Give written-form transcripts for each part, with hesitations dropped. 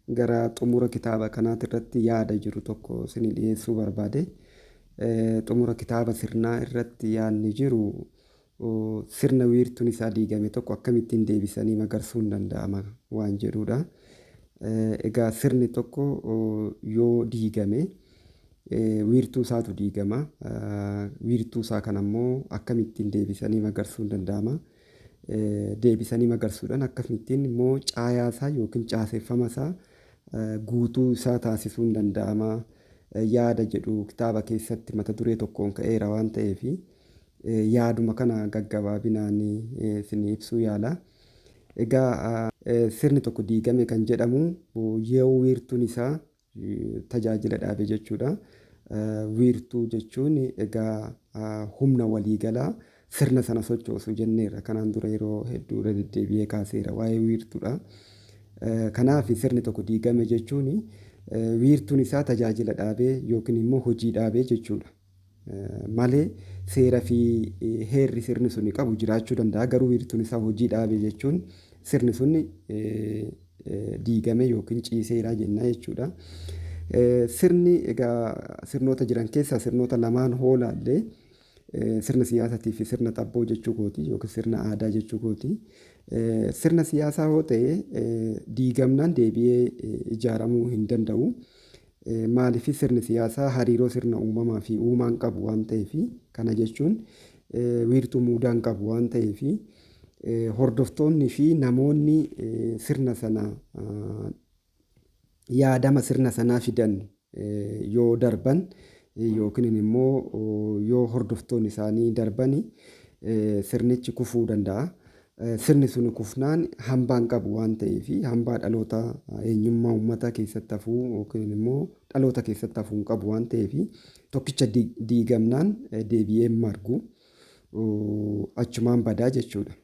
gara xumura kitaaba kanaati irratti yaada jiru tokko isinii dhiyeessuu barbaade. Xumura kitaaba sirnaa irratti yaadni jiru sirna wiirtuun isaa diigame tokko akkamittiin deebisanii magarsuun danda'ama waan jedhudha. Egaa sirni tokko yoo diigame wiirtuu isaatu diigama. Wiirtuu isaa kanammoo akkamittiin deebisanii magarsuun danda'ama. Deebisanii magarsuudhaan akkamittiin immoo caayaa isaa yookiin caaseeffama isaa guutuu isaa taasisuun danda'ama. Yaada jedhu kitaaba keessatti mata duree tokkoon ka'eera waan ta'eef yaaduma kana gaggabaabinaan isin ibsuu yaala. Egaa sirni tokko diigame kan jedhamu yoo wiirtuun isaa tajaajila dhaabe jechuudha. Wiirtuu jechuun egaa humna waliigalaa sirna sana sochoosu jenneerra. Kanaan dura yeroo hedduu irra deddeebi'ee kaaseera waa'ee wiirtuudha. Kanaaf sirni tokko diigame jechuun wiirtuun isaa tajaajila dhaabee yookiin immoo hojii dhaabee jechuudha. Malee seera fi heerri sirni sun qabu jiraachuu danda'a. Garuu wiirtuun isaa hojii dhaabee jechuun sirni sun diigame yookiin ciiseera jenna jechuudha. Sirni egaa sirnoota jiran keessaa sirnoota lamaan hoolaallee sirna siyaasaatii fi sirna xabboo jechuu kooti yookiin sirna aadaa jechuu kooti. Sirna siyaasaa yoo ta'e diigamnaan deebi'ee ijaaramuu hin danda'u. Maaliif sirni siyaasaa hariiroo sirna uumamaa fi uumaan qabu waan ta'eef kana jechuun wiirtuu muudaan qabu waan ta'eef hordoftoonni fi namoonni sirna sana yaadama sirna sanaa fidan yoo darban yookiin immoo yoo hordoftoonni isaanii darban sirnichi kufuu danda'a. Sirni sun kufnaan hambaan qabu waan ta'eef hambaa dhaloota eenyummaa uummata keessatti hafuu yookiin immoo dhaloota keessatti hafuu hin qabu waan ta'eef tokkicha diigamnaan deebi'ee margu achumaan badaa jechuudha.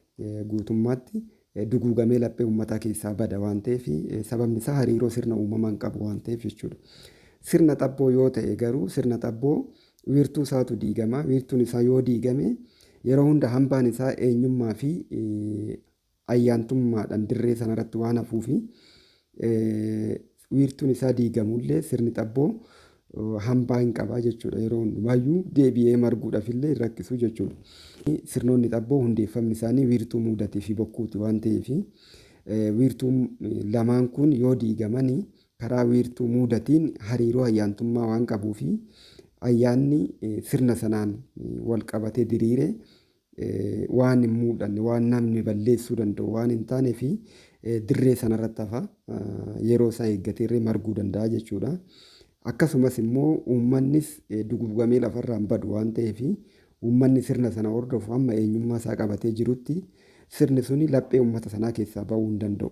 Guutummaatti duguugamee laphee uummataa keessaa bada waan ta'eef sababni isaa hariiroo sirna uumamaan qabu waan ta'eef jechuudha. Sirna xabboo yoo ta'e garuu sirna xabboo wiirtuu isaatu diigama. Wiirtuun isaa yoo diigame yeroo hunda hambaan isaa eenyummaa fi ayyaantummaadhaan dirree sanarratti waan hafuuf wiirtuun isaa diigamullee sirni xabboo hambaa hin qabaa jechuudha. Yeroo hundumaayyuu deebi'ee marguudhaaf illee rakkisu jechuudha. Sirnoonni xabboo hundeeffamni isaanii wiirtuu muudatii fi bokkuuti waan ta'eef wiirtuu lamaan kun yoo diigamanii karaa wiirtuu muudatiin hariiroo ayyaantummaa waan qabuuf ayyaanni sirna sanaan wal qabatee diriire waan hin muudanne waan namni balleessuu danda'u waan hin taanee fi dirree sanarratti hafa yeroo isaa eeggateerree marguu danda'a jechuudha. Akkasumas immoo uummannis duguugamee lafarraan badu waan ta'eef uummanni sirna sana hordofu amma eenyummaa isaa qabatee jirutti sirni suni laphee uummata sanaa keessaa ba'uu hin danda'u.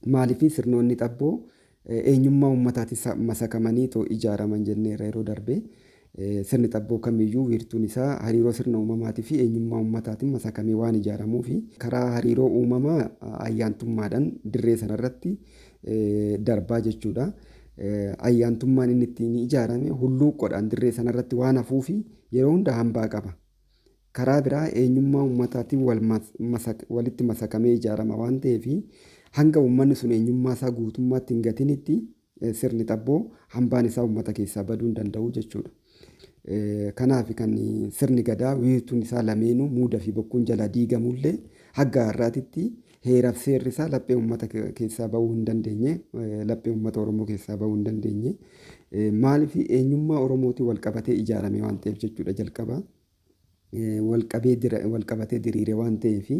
Maaliif sirnoonni xabboo eenyummaa uummataatti masakamanii too ijaaraman jenneerra yeroo darbe sirni xabboo kamiyyuu wiirtuun isaa hariiroo sirna uumamaatii fi eenyummaa uummataatiin masakamee waan ijaaramuuf karaa hariiroo uumamaa ayyaantummaadhaan dirree sanarratti darbaa jechuudha. Ayyaantummaan inni ittiin ijaarame hulluuqqoodhaan dirree sanarratti waan hafuuf yeroo hunda hambaa qaba. Karaa biraa eenyummaa uummataatiin walitti masakamee ijaarama waan ta'eef hanga uummanni sun eenyummaa isaa guutummaatti hin gatinitti sirni xabboo hambaan isaa uummata keessaa baduu hin danda'u jechuudha. Kanaaf kan sirni gadaa wiirtuun isaa lameenuu muudaa fi bokkuun jalaa diigamullee hanga har'aatitti heeraaf seerri isaa laphee uummata keessaa bahuu hin dandeenye laphee uummata Oromoo keessaa bahuu hin dandeenye maaliif eenyummaa Oromootiin wal qabatee ijaarame waan ta'eef jechuudha jalqaba. Wal qabatee diriire waan ta'eef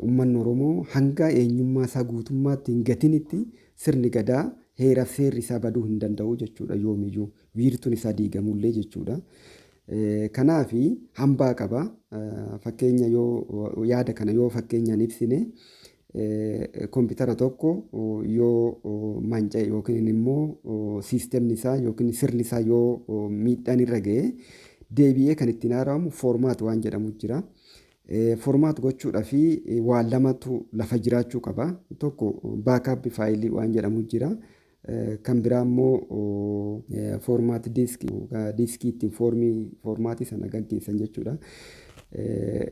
uummanni Oromoo hanga eenyummaa isaa guutummaatti hin gatinitti sirni gadaa heeraaf seerri isaa baduu hin danda'u jechuudha yoomiyyuu wiirtuun isaa diigamullee jechuudha. Kanaaf hambaa qaba. Fakkeenya yoo yaada kana yoo fakkeenyaan ibsine koompitara tokko yoo manca'e yookiin immoo siistemni isaa yookiin sirni isaa yoo miidhaan irra ga'e deebi'ee kan ittiin haaramu foormaat waan jedhamu jira. Foormaat gochuudhaaf waan lamatu lafa jiraachuu qaba. Tokko baakaap faayilii waan jedhamu jira. Kan biraa immoo foormaat diiskii ittiin foormaatii sana gaggeessan jechuudha.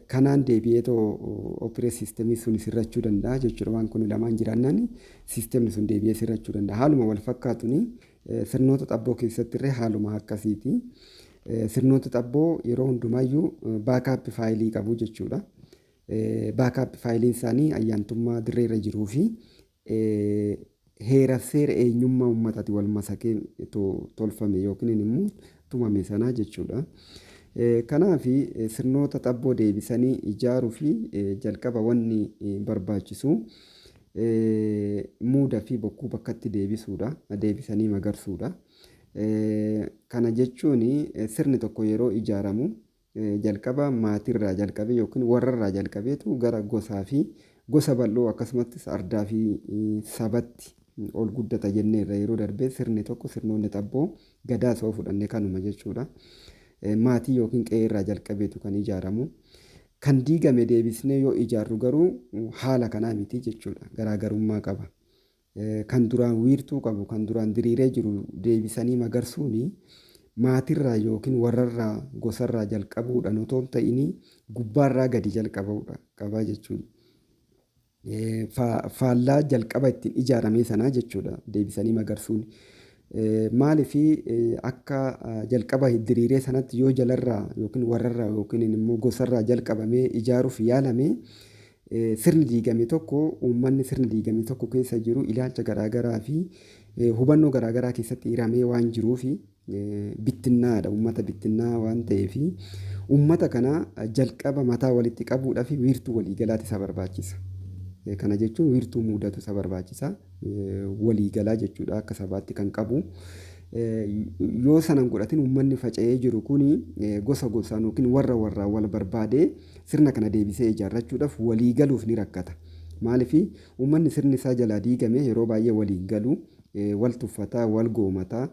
Kanaan deebi'eetoo operate systemii sun sirrachuu danda'a jechuudha. Waan kun lamaan jiraannaan sistemni sun deebi'ee sirrachuu danda'a. Haaluma wal fakkaatuun sirnoota xabboo keessatti illee haaluma akkasiiti. Sirnoota xabboo yeroo hundumaayyuu baakaappi faayilii qabu jechuudha. Baakaappi faayiliin isaanii ayyaantummaa dirreerra jiruu fi heera seera eenyummaa uummataati wal masakee tolfame yookiin immoo tumame sanaa jechuudha. Kanaaf sirnoota xabboo deebisanii ijaaruu fi jalqaba wanni barbaachisu muudaa fi bokkuu bakkatti deebisuudha. Deebisanii magarsuudha. Kana jechuun sirni tokko yeroo ijaaramu jalqaba maatirraa jalqabee yookiin warrarraa jalqabeetu gara gosaa fi gosa bal'oo akkasumas ardaa fi sabatti ol guddata jenneerra yeroo darbee sirni tokko sirnoonni xabboo gadaa soo fudhannee kanuma jechuudha. Maatii yookiin qe'eerraa jalqabeetu kan ijaaramu. Kan diigame deebisnee yoo ijaarru garuu haala kanaa miti jechuudha. Garaagarummaa qaba. Kan duraan wiirtuu qabu kan duraan diriiree jiru deebisanii magarsuuni maatirraa yookiin warrarraa gosarraa jalqabuudhaan otoo hin ta'in gubbaarraa gadi jalqabuudha qabaa jechuudha. Faallaa jalqaba ittiin ijaaramee sanaa jechuudha deebisanii magarsuun. Maaliif akka jalqaba diriiree sanatti yoo jalarraa yookiin warrarraa yookiin immoo gosarraa jalqabamee ijaaruuf yaalame sirni diigame tokko uummanni sirni diigame tokko keessa jiru ilaalcha garaagaraa fi hubannoo garaagaraa keessatti hiramee waan jiruuf bittinnaadha. Uummata bittinnaa waan ta'eef uummata kana jalqaba mataa walitti qabuudhaaf wiirtuu waliigalaati isa barbaachisa. Kana jechuun wiirtuu muudatu isa barbaachisa. Waliigalaa jechuudha akka sabaatti kan qabu. Yoo sanan godhatin uummanni faca'ee jiru kuni gosa gosaan yookiin warra warraa wal barbaadee sirna kana deebisee ijaarrachuudhaaf waliigaluuf ni rakkata. Maaliif uummanni sirni isaa jalaa diigame yeroo baay'ee waliin galu wal tuffataa wal goomataa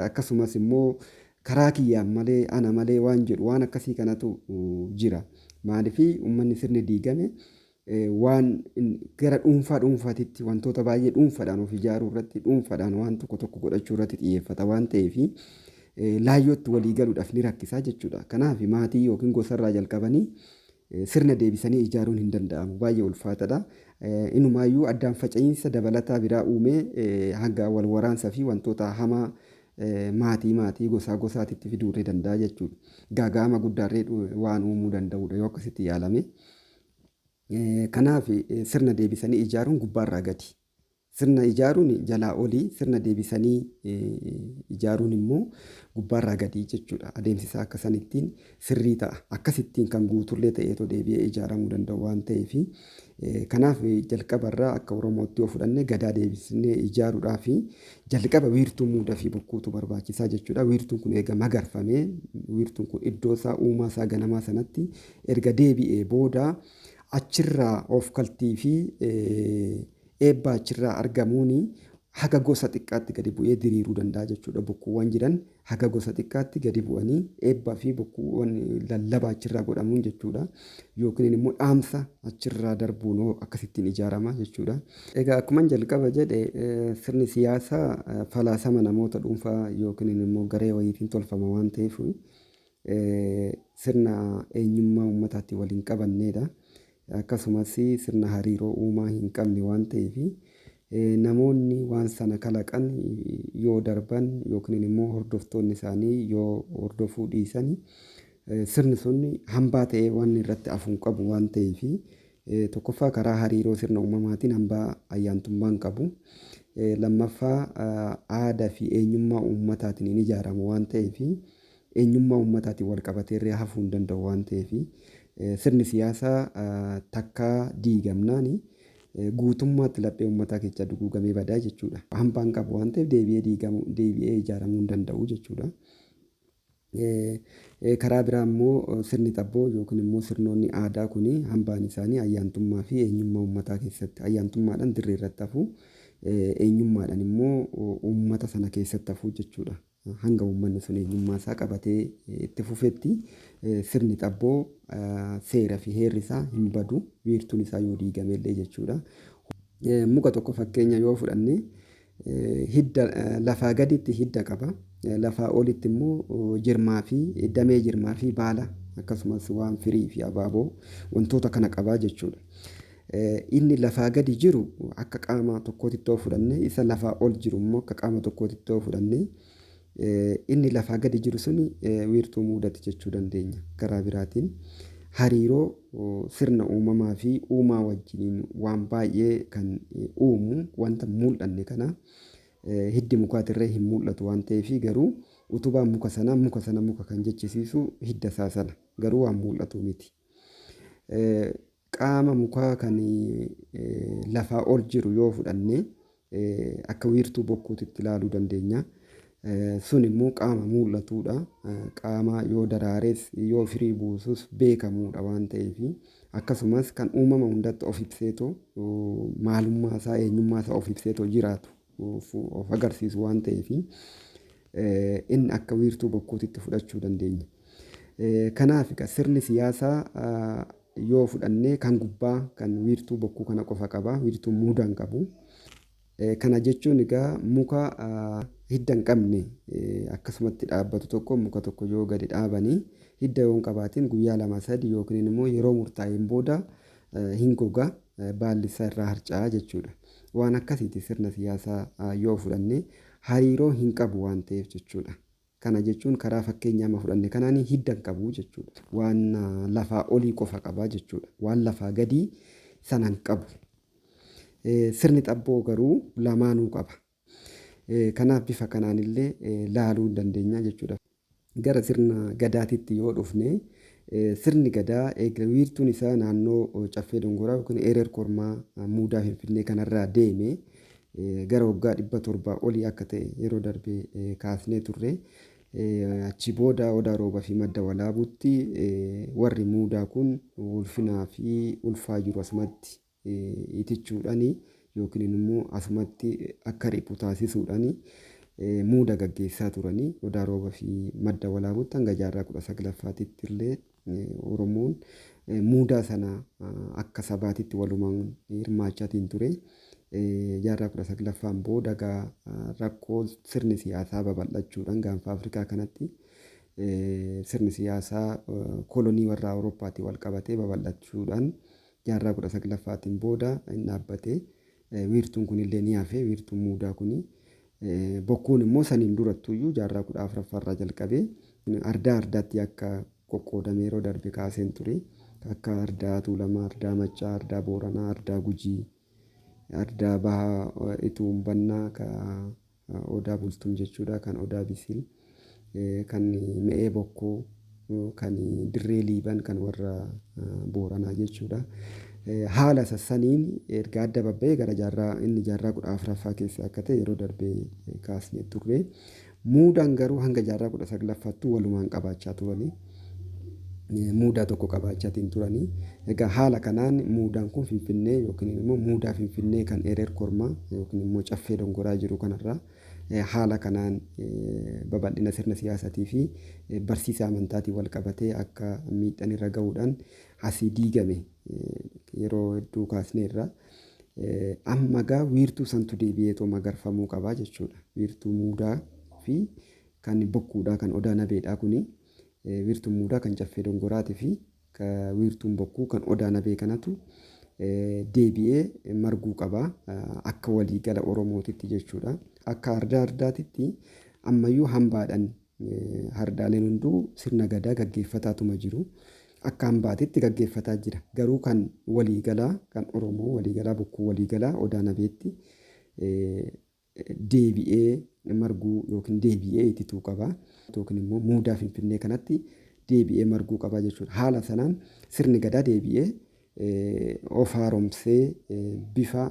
akkasumas immoo karaa kiyyaan malee ana malee waan jedhu waan akkasii kanatu jira. Maaliif uummanni sirni diigame waan gara dhuunfaatitti wantoota baay'ee dhuunfaadhaan of ijaaruu irratti dhuunfaadhaan waan tokko tokko godhachuu irratti xiyyeeffata waan ta'eef laayyootti walii galuudhaaf ni rakkisaa jechuudha. Kanaaf maatii yookiin gosarraa jalqabanii sirna deebisanii ijaaruun hin danda'amu. Baay'ee ulfaataadha. Inumaayyuu addaan faca'iinsa dabalataa biraa uumee hanga wal waraansaa fi wantoota hamaa maatii gosaatitti fiduu danda'a jechuudha. Gaaga'ama guddaarree waan uumuu danda'udha yoo akkasitti yaalame. Kanaaf sirna deebisanii ijaaruun gubbaarraa gadi. Sirna ijaaruun jalaa olii sirna deebisanii ijaaruun immoo gubbaarraa gadi jechuudha. Adeemsi isaa akkasanittiin sirrii ta'a. Akkasittiin kan guutullee ta'eetoo deebi'ee ijaaramuu danda'u waan ta'eef kanaaf jalqabarraa akka Oromootti yoo fudhanne gadaa deebisnee ijaaruudhaa fi jalqaba wiirtuu muudaa fi bokkuutu barbaachisaa jechuudha. Wiirtuun kun erga magarfamee wiirtuun kun iddoo isaa uumaa isaa ganamaa sanatti erga deebi'ee booda achirraa of kaltii fi eebba achirraa argamuun haga gosa xiqqaatti gadi bu'ee diriiruu danda'a jechuudha. Bokkuuwwan jiran haga gosa xiqqaatti gadi bu'anii eebbaa fi bokkuuwwan lallabaa achirraa godhamuun jechuudha. Yookiin immoo dhaamsa achirraa darbuun akkasittiin ijaarama jechuudha. Egaa akkuma jalqaba jedhe sirni siyaasaa falaasama namoota dhuunfaa yookiin immoo garee wayiitiin tolfama waan ta'eef sirna eenyummaa uummataatti waliin qabannedha. Akkasumas sirna hariiroo uumaa hin qabne waan ta'eef namoonni waan sana kalaqan yoo darban yookiin immoo hordoftoonni isaanii yoo hordofuu dhiisan sirni sun hambaa ta'ee waan irratti hafuun qabu waan ta'eef tokkoffaa karaa hariiroo sirna uumamaatiin hambaa ayyaantummaan qabu. Lammaffaa aadaa fi eenyummaa uummataatiin hin ijaaramu waan ta'eef eenyummaa uummataatiin wal qabateerree hafuu hin danda'u waan ta'eef sirni siyaasaa takkaa diigamnaan guutummaatti laphee uummataa keessa duguugamee badaa jechuudha. Hambaan qabu waan ta'eef deebi'ee ijaaramuu hin danda'u jechuudha. Karaa biraa immoo sirni xabboo yookiin immoo sirnoonni aadaa kun hambaan isaanii ayyaantummaa fi eenyummaa uummataa keessatti ayyaantummaadhaan dirree irratti hafu eenyummaadhaan immoo uummata sana keessatti hafu jechuudha. Hanga uummanni sun eenyummaa isaa qabatee itti fufetti sirni xabboo seera fi heerri isaa hin badu wiirtuun isaa yoo diigamellee jechuudha. Muka tokko fakkeenya yoo fudhanne hidda lafaa gaditti hidda qaba. Lafaa olitti immoo jirmaa fi damee jirmaa fi baala akkasumas waan firii fi abaaboo wantoota kana qabaa jechuudha. Inni lafaa gadi jiru akka qaama tokkootitti yoo fudhanne isa lafaa ol jiru immoo akka qaama tokkootitti yoo fudhanne inni lafaa gadi jiru suni wiirtuu muudati jechuu dandeenya. Karaa biraatiin hariiroo sirna uumamaa fi uumaa wajjiniin waan baay'ee kan uumu wanta mul'anne kana hiddi mukaatirree hin mul'atu waan ta'eef garuu utubaan muka sana muka kan jechisiisu hidda isaa sana garuu waan mul'atu miti. Qaama mukaa kan lafaa ol jiru yoo fudhanne akka wiirtuu bokkuutitti ilaaluu dandeenya. Sun immoo qaama mul'atuudha. Qaama yoo daraares yoo firii buusus beekamuudha waan ta'eef akkasumas kan uumama hundatti of ibseetoo maalummaa isaa eenyummaa isaa of ibseetoo jiraatu of agarsiisu waan ta'eef inni akka wiirtuu bokkuutitti fudhachuu dandeenya. Kanaaf sirni siyaasaa yoo fudhannee kan gubbaa kan wiirtuu bokkuu kana qofa qaba. Wiirtuu muudaa hin qabu. Kana jechuun egaa muka hidda hin qabne akkasumatti dhaabbatu tokko muka tokko yoo gadi dhaabanii hidda yoo hin qabaatin guyyaa 2-3 yookiin immoo yeroo murtaa'een booda hin goga baalli isaa irraa harca'a jechuudha. Waan akkasiiti sirna siyaasaa yoo fudhanne hariiroo hin qabu waan ta'eef jechuudha. Kana jechuun karaa fakkeenyaa amma fudhanne kanaan hidda hin qabu jechuudha. Waan lafaa olii qofa qaba jechuudha. Waan lafaa gadii sana hin qabu. Sirni xabboo garuu lamaanuu qaba. Kanaaf bifa kanaan illee laaluu dandeenya jechuudha. Gara sirna gadaatitti yoo dhufne sirni gadaa wiirtuun isaa naannoo caffee dongoraa yookiin ereer kormaa muudaa finfinnee kanarraa deeme gara waggaa 700 olii akka ta'e yeroo darbee kaasnee turre. Achi booda odaa roobaa fi madda walaabuutti warri muudaa kun ulfinaa fi ulfaa jiru asumatti itichuudhaani yookiin immoo asumatti akka riphu taasisuudhaani muuda gaggeessaa turanii odaa roobaa fi madda walaabuutti hanga jaarraa 19ffaatitti illee Oromoon muudaa sana akka sabaatitti walumaan hirmaachaatiin ture. Jaarraa 19ffaan booda rakkoo sirni siyaasaa babal'achuudhaan gaanfa Afrikaa kanatti sirni siyaasaa kolonii warra Awurooppaatiin wal qabatee babal'achuudhaan jaarraa 19ffaatiin booda hin dhaabbate. Wiirtuun kunillee ni hafe wiirtuun muudaa kuni. Bokkuun immoo saniin durattuyyuu jaarraa 14ffaarraa jalqabee ardaa ardaatti akka qoqqoodamee yeroo darbe kaaseen ture. Akka ardaa Tuulamaa, ardaa Maccaa, ardaa Booranaa, ardaa Gujii, ardaa Bahaa Ituun Bannaa kan odaa bultuun jechuudha. Kan odaa Bisil, kan Me'ee Bokkoo, kan Dirree Liiban kan warra Booranaa jechuudha. Haala sassaniin erga adda babba'ee gara jaarraa 14ffaa keessa akka ta'e yeroo darbee kaasnee turre. Muudaan garuu hanga jaarraa 19ffaatti walumaan qabaachaa turanii. Muudaa tokko qabaachaatiin turanii. Egaa haala kanaan muudaan kun Finfinnee yookiin immoo muudaa Finfinnee kan ereer kormaa yookiin immoo caffee dongoraa jiru kanarraa haala kanaan babal'ina sirna siyaasaatii fi barsiisa amantaatiin wal qabatee akka miidhaan irra gahuudhaan asii diigame yeroo hedduu kaasneerra. Amma egaa wiirtuu santu deebi'eetoo magarfamuu qabaa jechuudha. Wiirtuu muudaa fi kan bokkuudhaa kan odaa nabeedhaa kuni. Wiirtuun muudaa kan caffee dongoraatii fi wiirtuun bokkuu kan odaa nabee kanatu deebi'ee marguu qaba akka waliigala Oromootitti jechuudha. Akka ardaa ardaatitti ammayyuu hambaadhaan hardaaleen hunduu sirna gadaa gaggeeffataatuma jiru. Akka hambaatitti gaggeeffataa jira. Garuu kan waliigalaa kan Oromoo waliigalaa bokkuu waliigalaa odaa nabeetti deebi'ee marguu yookiin deebi'ee itituu qaba. Yookiin immoo muudaa Finfinnee kanatti deebi'ee marguu qaba jechuudha. Haala sanaan sirni gadaa deebi'ee of haaromsee bifa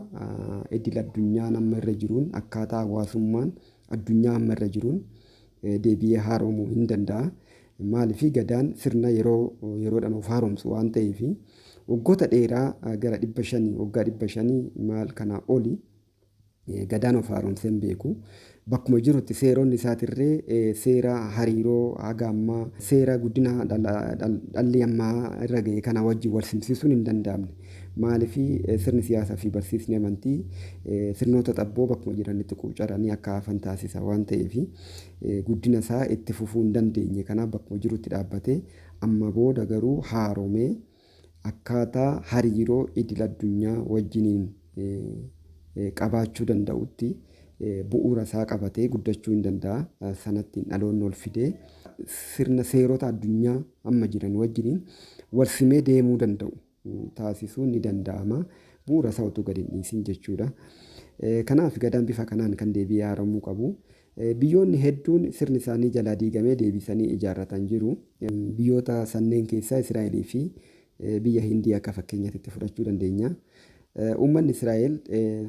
idil addunyaa amma irra jiruun akkaataa hawaasummaan addunyaa amma irra jiruun deebi'ee haaromuu hin danda'a. Maaliif gadaan sirna yeroodhaan of haaromsu waan ta'eef waggoota dheeraa gara 500 waggaa 500 maal kanaa oli gadaan of haaromsee hin beeku. Bakkuma jirutti seeronni isaatirree seera hariiroo haga ammaa seera guddina dhalli ammaa irra ga'e kana wajjin wal simsiisuun hin danda'amne. Maaliif sirni siyaasaa fi barsiisni amantii sirnoota xabboo bakkuma jiranitti quucaranii akka hafan taasisa waan ta'eef guddina isaa itti fufuu hin dandeenye. Kanaaf bakkuma jirutti dhaabbatee amma booda garuu haaromee akkaataa hariiroo idil addunyaa wajjiniin qabaachuu danda'utti bu'uura isaa qabatee guddachuu hin danda'a. Sanatti dhaloonni ol fidee sirna seerota addunyaa amma jiran wajjiniin wal simee deemuu danda'u taasisuun ni danda'ama. Bu'uura isaa utuu gadi hin dhiisin jechuudha. Kanaaf gadaan bifa kanaan kan deebi'ee haaramuu qabu. Biyyoonni hedduun sirni isaanii jalaa diigamee deebisanii ijaarratan jiru. Biyyoota sanneen keessaa Israa'elii fi biyya Hindii akka fakkeenyaatti fudhachuu dandeenya. Uummanni Israa'el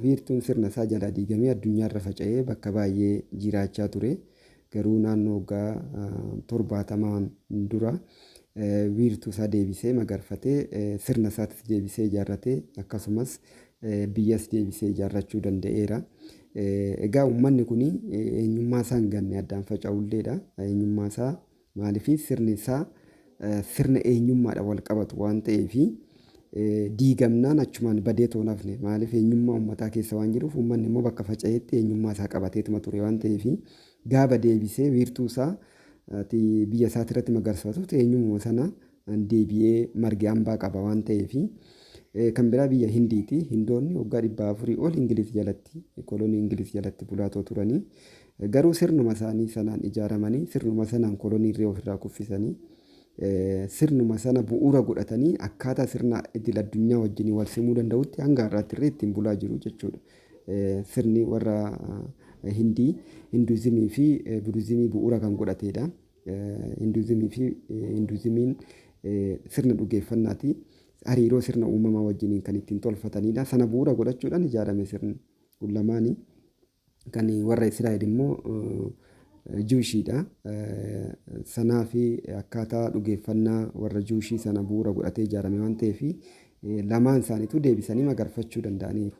wiirtuun sirna isaa jalaa diigamee addunyaarra faca'ee bakka baay'ee jiraachaa ture. Garuu naannoo waggaa 70 dura wiirtuu isaa deebisee magarfatee sirna isaatti deebisee ijaarratee akkasumas biyyas deebisee ijaarrachuu danda'eera. Egaa uummanni kun eenyummaa isaa hin ganne addaan faca'ulleedha. Eenyummaa isaa maaliif sirni isaa sirna eenyummaadhaan wal qabatu waan ta'eef diigamnaan achumaan badee toonafne maaliif eenyummaa uummataa keessa waan jiruuf uummanni immoo bakka faca'eetti eenyummaa isaa qabateetuma ture waan ta'eef gaafa deebisee wiirtuu isaa biyya isaati irratti magarsiifatutti eenyummaa sana deebi'ee marge hambaa qaba waan ta'eef kan biraa biyya Hindiiti. Hindoonni waggaa 400 ol Ingiliz jalatti kolonii Ingiliz jalatti bulaatoo turanii garuu sirnuma isaanii sanaan ijaaramanii sirnuma sanaan kolonii irree ofirraa kuffisanii sirnuma sana bu'uura godhatanii akkaataa sirna idil addunyaa wajjin wal simuu danda'utti hanga har'aatti irree ittiin bulaa jiru jechuudha. Sirni warra Hindii Hinduuzimii fi Budiizimii bu'uura kan godhatedha. Hinduuzimii fi Hinduuzimiin sirna dhugeeffannaati. Hariiroo sirna uumamaa wajjiniin kan ittiin tolfatanidha. Sana bu'uura godhachuudhaan ijaarame sirni kun lamaanii. Kan warra Israa'el immoo Juushiidha. Sanaa fi akkaataa dhugeeffannaa warra Juushii sana bu'uura godhatee ijaarame waan ta'eef lamaan isaaniitu deebisanii magarfachuu danda'aniiru.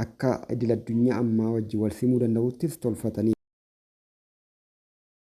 Akka idil addunyaa ammaa wajjin wal simuu danda'uttis tolfatanii